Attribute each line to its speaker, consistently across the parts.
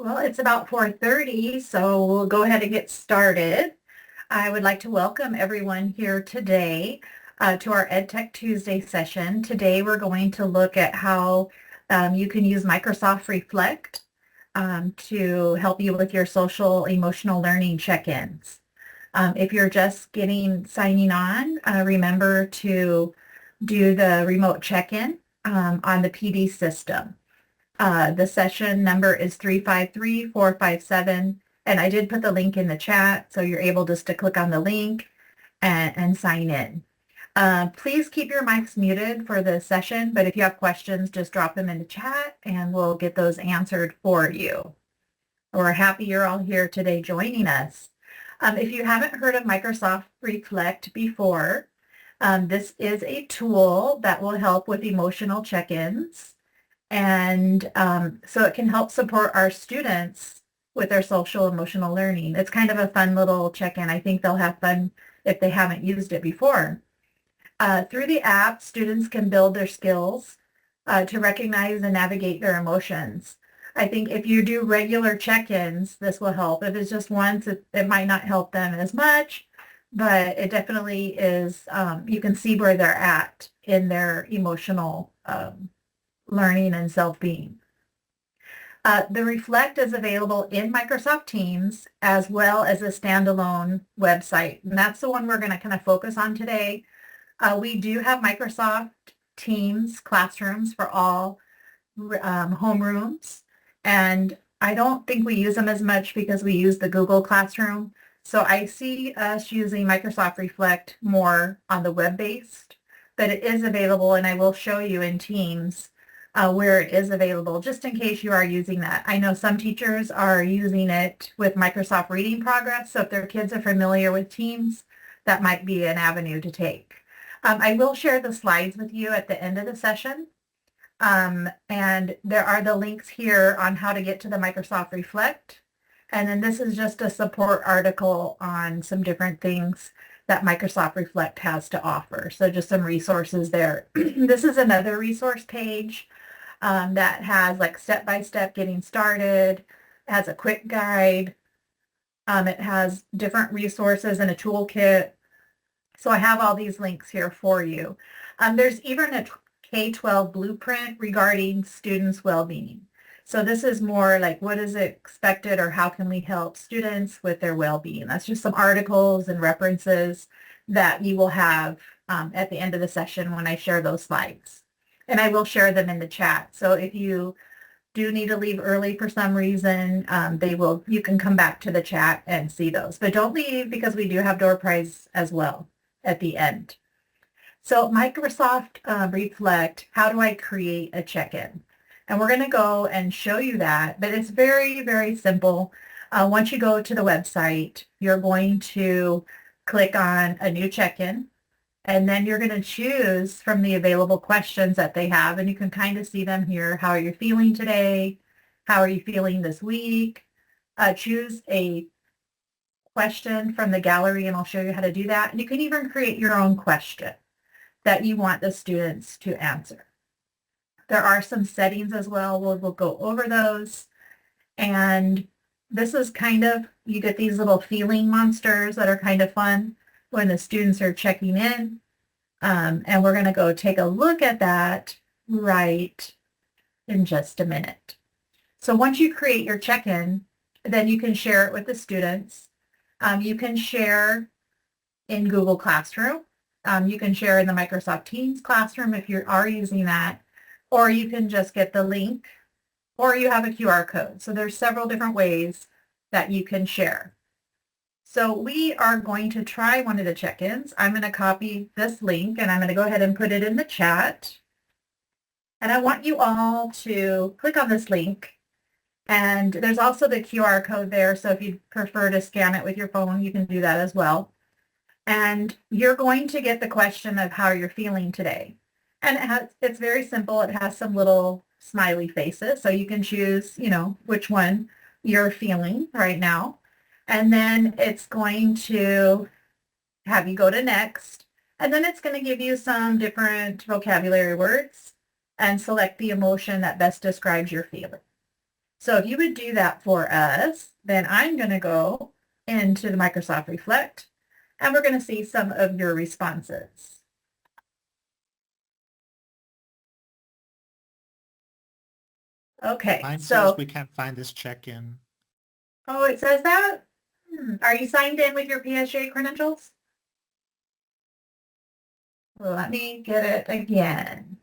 Speaker 1: Well, it's about 4:30, so we'll go ahead and get started. I would like to welcome everyone here today to our EdTech Tuesday session. Today we're going to look at how you can use Microsoft Reflect to help you with your social emotional learning check-ins. If you're just signing on, remember to do the remote check-in on the PD system. The session number is 353-457, and I did put the link in the chat, so you're able just to click on the link and sign in. Please keep your mics muted for the session, but if you have questions, just drop them in the chat and we'll get those answered for you. We're happy you're all here today joining us. If you haven't heard of Microsoft Reflect before, this is a tool that will help with emotional check-ins. And so it can help support our students with their social emotional learning. It's kind of a fun little check-in. I think they'll have fun if they haven't used it before. Through the app, students can build their skills to recognize and navigate their emotions. I think if you do regular check-ins, this will help. If it's just once, it might not help them as much, but it definitely is, you can see where they're at in their emotional learning and self-being. The Reflect is available in Microsoft Teams as well as a standalone website. And that's the one we're going to kind of focus on today. We do have Microsoft Teams classrooms for all homerooms. And I don't think we use them as much because we use the Google Classroom. So I see us using Microsoft Reflect more on the web-based, but it is available, and I will show you in Teams where it is available, just in case you are using that. I know some teachers are using it with Microsoft Reading Progress, so if their kids are familiar with Teams, that might be an avenue to take. I will share the slides with you at the end of the session, and there are the links here on how to get to the Microsoft Reflect, and then this is just a support article on some different things that Microsoft Reflect has to offer. So just some resources there. This is another resource page that has like step-by-step getting started. It has a quick guide. It has different resources and a toolkit. So I have all these links here for you. There's even a K-12 blueprint regarding students' well-being. So this is more like what is expected or how can we help students with their well-being. That's just some articles and references that you will have at the end of the session when I share those slides. And I will share them in the chat. So if you do need to leave early for some reason, you can come back to the chat and see those. But don't leave because we do have door prize as well at the end. So Microsoft Reflect, how do I create a check-in? And we're going to go and show you that, but it's very, very simple. Once you go to the website, you're going to click on a new check-in, and then you're going to choose from the available questions that they have, and you can kind of see them here. How are you feeling today? How are you feeling this week? Choose a question from the gallery, and I'll show you how to do that. And you can even create your own question that you want the students to answer. There are some settings as well. We'll go over those. And this is kind of, you get these little feeling monsters that are kind of fun when the students are checking in. And we're going to go take a look at that right in just a minute. So once you create your check-in, then you can share it with the students. You can share in Google Classroom. You can share in the Microsoft Teams classroom if you are using that. Or you can just get the link, or you have a QR code. So there's several different ways that you can share. So we are going to try one of the check-ins. I'm going to copy this link, and I'm going to go ahead and put it in the chat. And I want you all to click on this link. And there's also the QR code there, so if you prefer to scan it with your phone, you can do that as well. And you're going to get the question of how you're feeling today. And it's very simple. It has some little smiley faces, so you can choose, which one you're feeling right now. And then it's going to have you go to next, and then it's going to give you some different vocabulary words and select the emotion that best describes your feeling. So if you would do that for us, then I'm going to go into the Microsoft Reflect, and we're going to see some of your responses. Okay,
Speaker 2: Mine
Speaker 1: so
Speaker 2: says we can't find this check-in.
Speaker 1: oh, it says that? Are you signed in with your PSJA credentials? Let me get it again.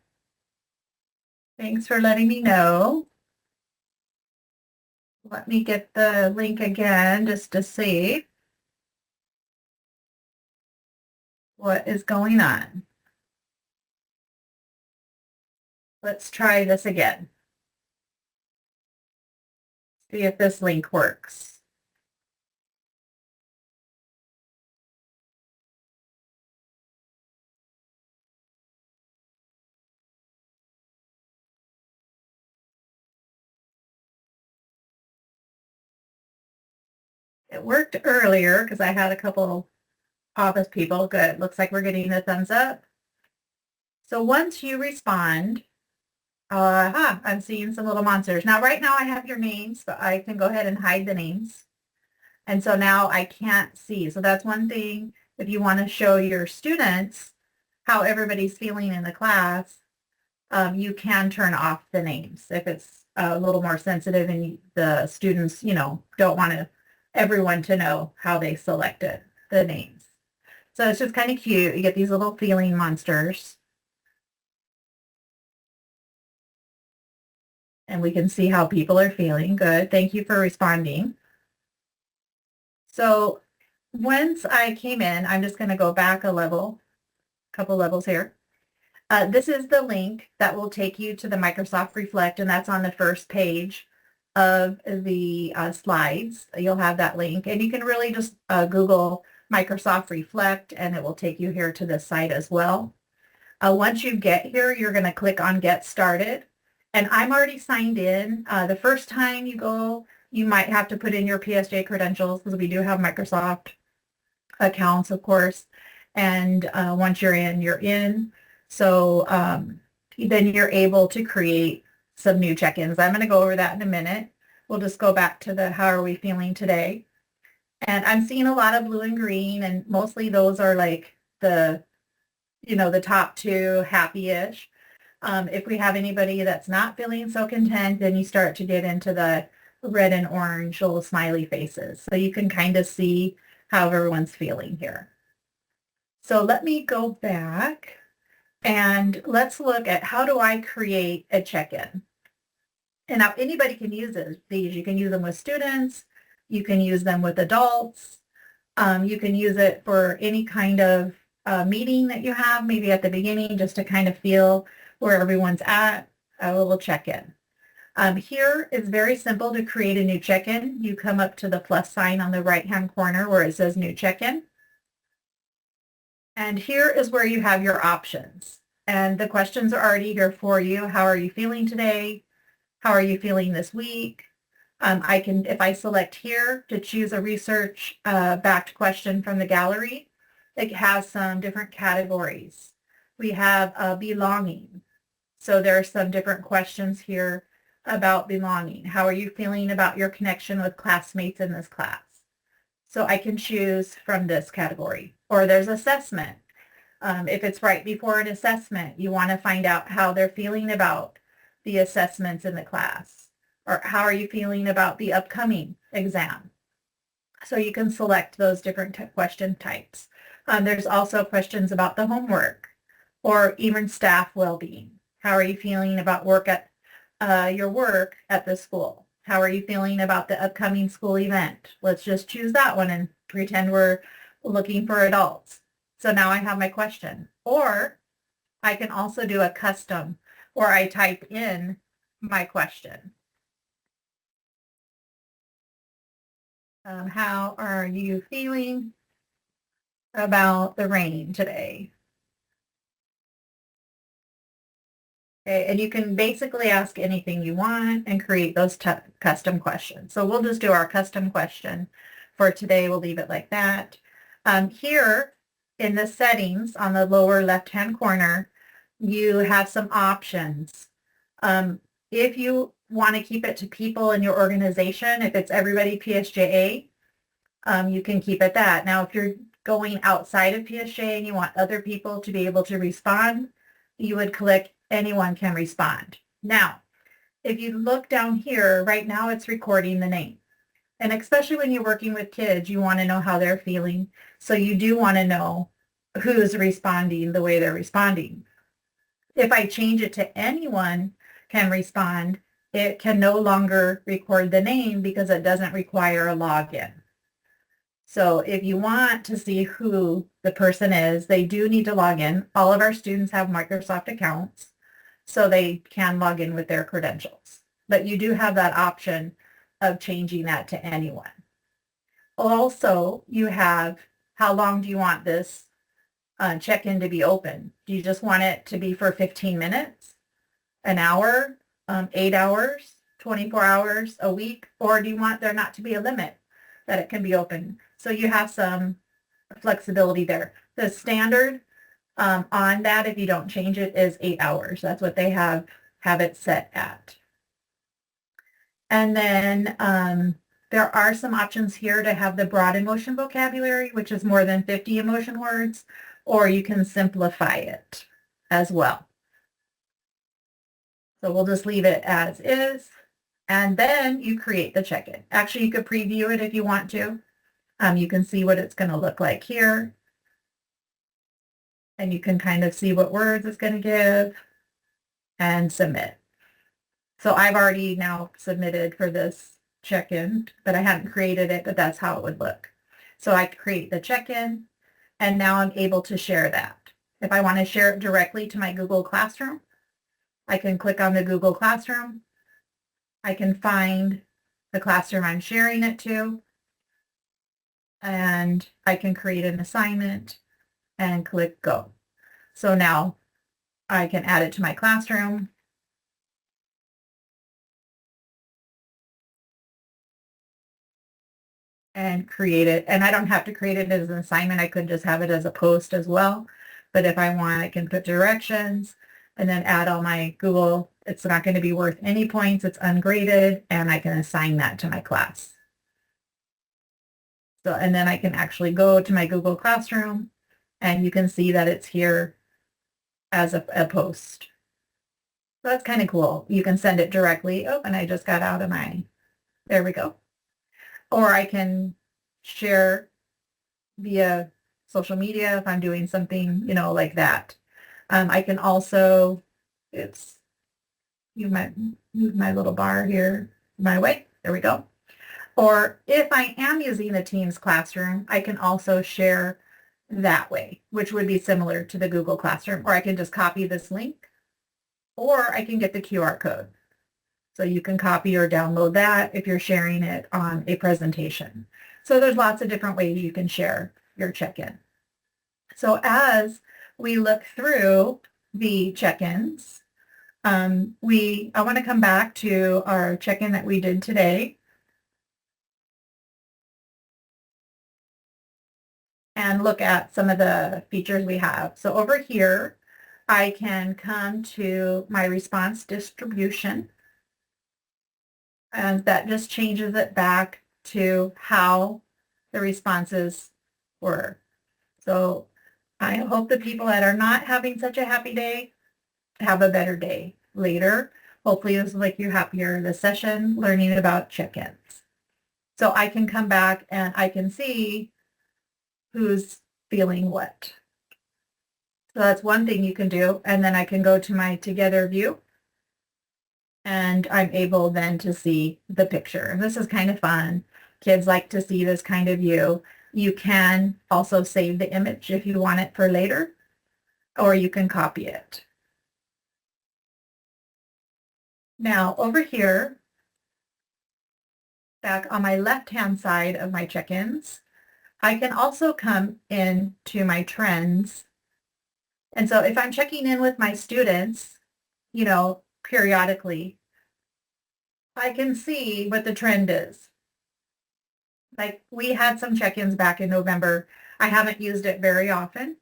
Speaker 1: Thanks for letting me know. Let me get the link again just to see what is going on. Let's try this again. See if this link works. It worked earlier because I had a couple office people. Good. Looks like we're getting the thumbs up. So once you respond, I'm seeing some little monsters. Now, right now I have your names, but I can go ahead and hide the names. And so now I can't see. So that's one thing. If you want to show your students how everybody's feeling in the class, you can turn off the names if it's a little more sensitive and the students, don't want everyone to know how they selected the names. So it's just kind of cute. You get these little feeling monsters. And we can see how people are feeling. Good. Thank you for responding. So once I came in, I'm just going to go back a couple levels here. This is the link that will take you to the Microsoft Reflect, and that's on the first page of the slides. You'll have that link, and you can really just Google Microsoft Reflect, and it will take you here to this site as well. Once you get here, you're going to click on Get Started, and I'm already signed in. The first time you go, you might have to put in your PSJ credentials because we do have Microsoft accounts, of course, and once you're in, you're in. So then you're able to create some new check-ins. I'm going to go over that in a minute. We'll just go back to the how are we feeling today. And I'm seeing a lot of blue and green, and mostly those are like the top two, happy-ish. If we have anybody that's not feeling so content, then you start to get into the red and orange little smiley faces. So you can kind of see how everyone's feeling here. So let me go back. And let's look at how do I create a check-in. And now anybody can use these. You can use them with students. You can use them with adults. You can use it for any kind of meeting that you have, maybe at the beginning, just to kind of feel where everyone's at, a little check-in. Here is very simple to create a new check-in. You come up to the plus sign on the right-hand corner where it says new check-in. And here is where you have your options. And the questions are already here for you. How are you feeling today? How are you feeling this week? If I select here to choose a research backed question from the gallery, it has some different categories. We have belonging. So there are some different questions here about belonging. How are you feeling about your connection with classmates in this class? So I can choose from this category. Or there's assessment. If it's right before an assessment, you want to find out how they're feeling about the assessments in the class. Or how are you feeling about the upcoming exam? So you can select those different question types. There's also questions about the homework or even staff well-being. How are you feeling about your work at the school? How are you feeling about the upcoming school event? Let's just choose that one and pretend we're looking for adults. So now I have my question. Or I can also do a custom where I type in my question. How are you feeling about the rain today? Okay, and you can basically ask anything you want and create those custom questions. So we'll just do our custom question for today. We'll leave it like that. Here in the settings on the lower left-hand corner, you have some options. If you want to keep it to people in your organization, if it's everybody PSJA, you can keep it that. Now, if you're going outside of PSJA and you want other people to be able to respond, you would click anyone can respond. Now, if you look down here, right now it's recording the name. And especially when you're working with kids, you want to know how they're feeling. So you do want to know who's responding the way they're responding. If I change it to anyone can respond, it can no longer record the name because it doesn't require a login. So if you want to see who the person is, they do need to log in. All of our students have Microsoft accounts, so they can log in with their credentials. But you do have that option of changing that to anyone. Also, you have how long do you want this check-in to be open? Do you just want it to be for 15 minutes, an hour, 8 hours, 24 hours, a week, or do you want there not to be a limit that it can be open? So you have some flexibility there. The standard on that, if you don't change it, is 8 hours. That's what they have it set at. And then there are some options here to have the broad emotion vocabulary, which is more than 50 emotion words, or you can simplify it as well. So we'll just leave it as is, and then you create the check-in. Actually, you could preview it if you want to. You can see what it's going to look like here. And you can kind of see what words it's going to give and submit. So I've already now submitted for this check-in, but I hadn't created it, but that's how it would look. So I create the check-in, and now I'm able to share that. If I want to share it directly to my Google Classroom, I can click on the Google Classroom. I can find the classroom I'm sharing it to, and I can create an assignment and click go. So now I can add it to my classroom. And create it. And I don't have to create it as an assignment. I could just have it as a post as well. But if I want, I can put directions and then add all my Google. It's not going to be worth any points. It's ungraded, and I can assign that to my class. So, and then I can actually go to my Google Classroom, and you can see that it's here as a post. So that's kind of cool. You can send it directly. Oh, and I just got out of my, there we go. Or I can share via social media if I'm doing something, like that. I can also, you might move my little bar here my way. There we go. Or if I am using the Teams Classroom, I can also share that way, which would be similar to the Google Classroom. Or I can just copy this link, or I can get the QR code. So you can copy or download that if you're sharing it on a presentation. So there's lots of different ways you can share your check-in. So as we look through the check-ins, I want to come back to our check-in that we did today and look at some of the features we have. So over here, I can come to my response distribution, and that just changes it back to how the responses were. So I hope the people that are not having such a happy day have a better day later. Hopefully this will make you happier this session, learning about check-ins. So I can come back and I can see who's feeling what. So that's one thing you can do. And then I can go to my together view, and I'm able then to see the picture. And this is kind of fun. Kids like to see this kind of view. You can also save the image if you want it for later, or you can copy it. Now over here, back on my left-hand side of my check-ins, I can also come into my trends. And so if I'm checking in with my students, periodically, I can see what the trend is. Like we had some check-ins back in November. I haven't used it very often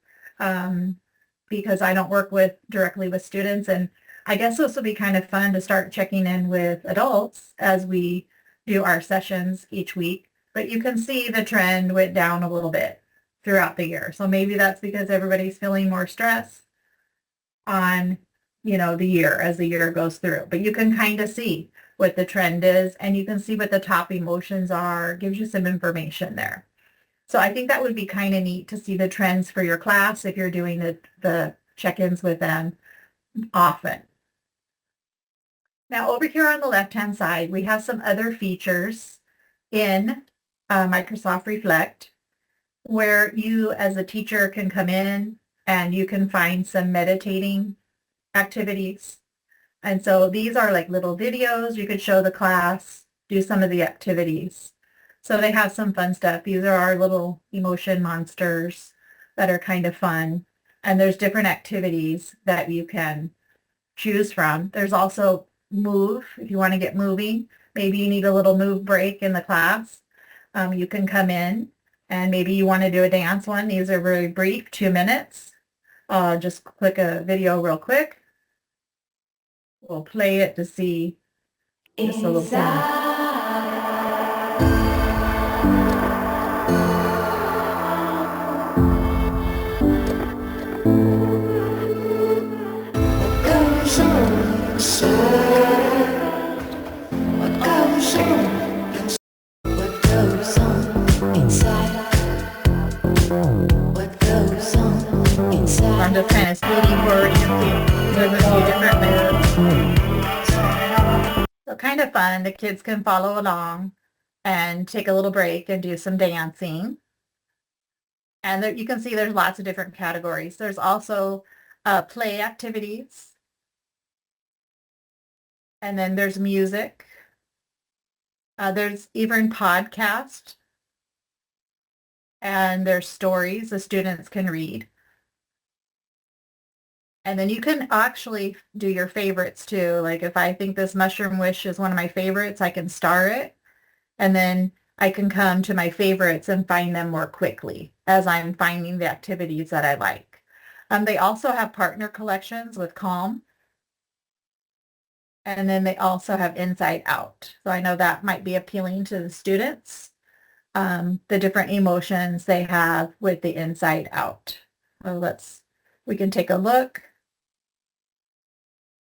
Speaker 1: because I don't work directly with students, and I guess this will be kind of fun to start checking in with adults as we do our sessions each week. But you can see the trend went down a little bit throughout the year. So maybe that's because everybody's feeling more stress on, the year as the year goes through. But you can kind of see what the trend is, and you can see what the top emotions are. It gives you some information there. So I think that would be kind of neat to see the trends for your class if you're doing the check-ins with them often. Now over here on the left-hand side, we have some other features in Microsoft Reflect where you as a teacher can come in and you can find some meditating activities. And so these are like little videos. You could show the class, do some of the activities. So they have some fun stuff. These are our little emotion monsters that are kind of fun. And there's different activities that you can choose from. There's also move, if you want to get moving. Maybe you need a little move break in the class. You can come in and maybe you want to do a dance one. These are very brief, 2 minutes. Just click a video real quick. We'll play it to see just a little thing. I'm just kind of speeding forward. You can see there's a few different moves. So kind of fun. The kids can follow along and take a little break and do some dancing. And there, you can see there's lots of different categories. There's also play activities. And then there's music. There's even podcast. And there's stories the students can read. And then you can actually do your favorites too. Like if I think this mushroom wish is one of my favorites, I can star it. And then I can come to my favorites and find them more quickly as I'm finding the activities that I like. They also have partner collections with Calm. And then they also have Inside Out. So I know that might be appealing to the students, the different emotions they have with the Inside Out. So we can take a look.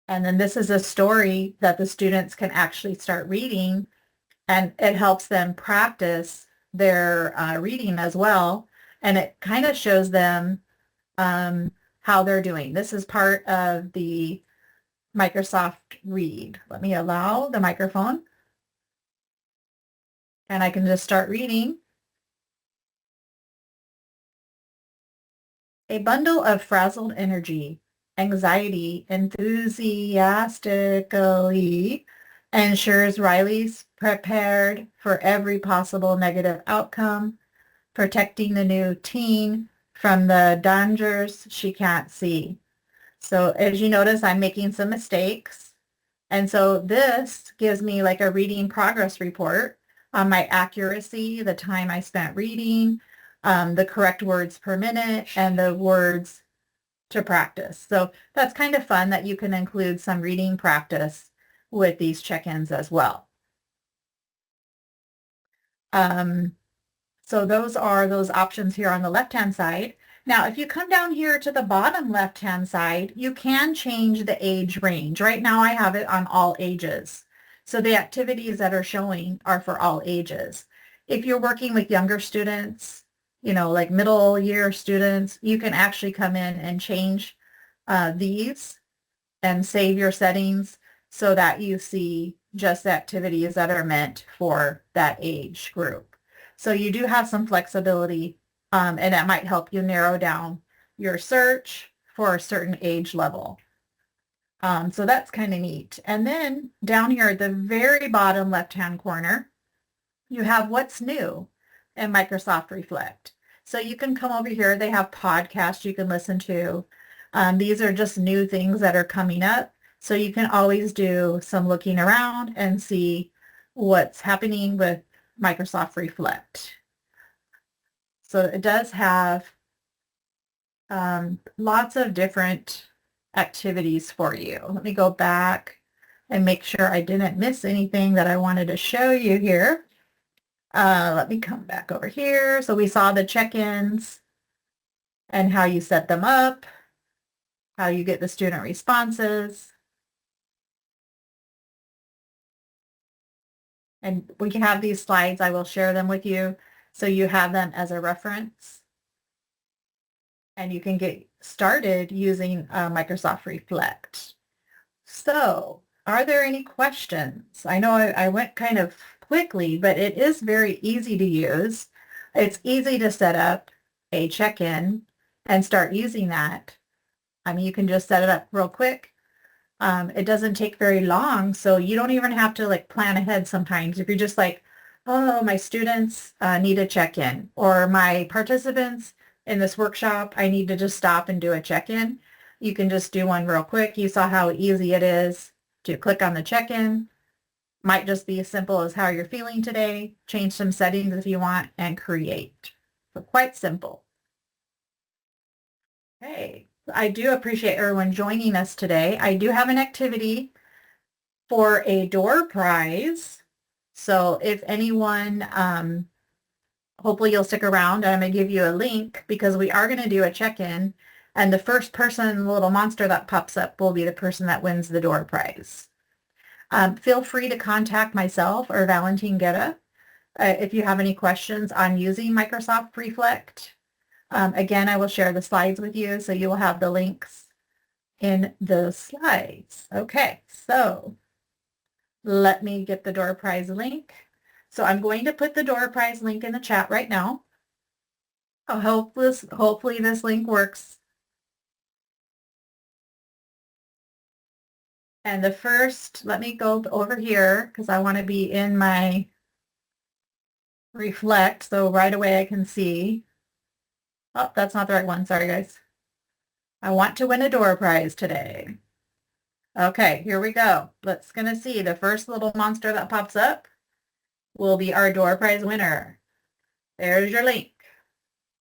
Speaker 1: And then this is a story that the students can actually start reading, and it helps them practice their reading as well. And it kind of shows them how they're doing. This is part of the Microsoft Read. Let me allow the microphone. And I can just start reading. A bundle of frazzled energy, anxiety enthusiastically ensures Riley's prepared for every possible negative outcome, protecting the new teen from the dangers she can't see. So as you notice, I'm making some mistakes. And so this gives me like a reading progress report on my accuracy, the time I spent reading, the correct words per minute, and the words to practice. So that's kind of fun that you can include some reading practice with these check-ins as well. So those are those options here on the left-hand side. Now, if you come down here to the bottom left-hand side, you can change the age range. Right now, I have it on all ages. So the activities that are showing are for all ages. If you're working with younger students, like middle year students, you can actually come in and change these and save your settings so that you see just activities that are meant for that age group. So you do have some flexibility, and that might help you narrow down your search for a certain age level. So that's kind of neat. And then down here at the very bottom left-hand corner, you have what's new in Microsoft Reflect. So you can come over here. They have podcasts you can listen to. These are just new things that are coming up. So you can always do some looking around and see what's happening with Microsoft Reflect. So it does have lots of different activities for you. Let me go back and make sure I didn't miss anything that I wanted to show you here. Let me come back over here. So we saw the check-ins and how you set them up, how you get the student responses. And we can have these slides. I will share them with you so you have them as a reference. And you can get started using Microsoft Reflect. So, are there any questions? I know I went kind of quickly, but it is very easy to use. It's easy to set up a check-in and start using that. I mean, you can just set it up real quick. It doesn't take very long, so you don't even have to like plan ahead sometimes. If you're just like, oh, my students need a check-in, or my participants in this workshop, I need to just stop and do a check-in. You can just do one real quick. You saw how easy it is to click on the check-in. Might just be as simple as how you're feeling today, change some settings if you want, and create. So quite simple. Okay, I do appreciate everyone joining us today. I do have an activity for a door prize. So if anyone, hopefully you'll stick around. I'm going to give you a link because we are going to do a check-in. And the first person, the little monster that pops up, will be the person that wins the door prize. Feel free to contact myself or Valentine Guerra if you have any questions on using Microsoft Reflect. Again, I will share the slides with you, so you will have the links in the slides. Okay, so let me get the door prize link. So I'm going to put the door prize link in the chat right now. I hope hopefully this link works. And the first, let me go over here because I want to be in my Reflect, so right away I can see. Oh, that's not the right one. Sorry, guys. I want to win a door prize today. Okay, here we go. Let's gonna see. The first little monster that pops up will be our door prize winner. There's your link.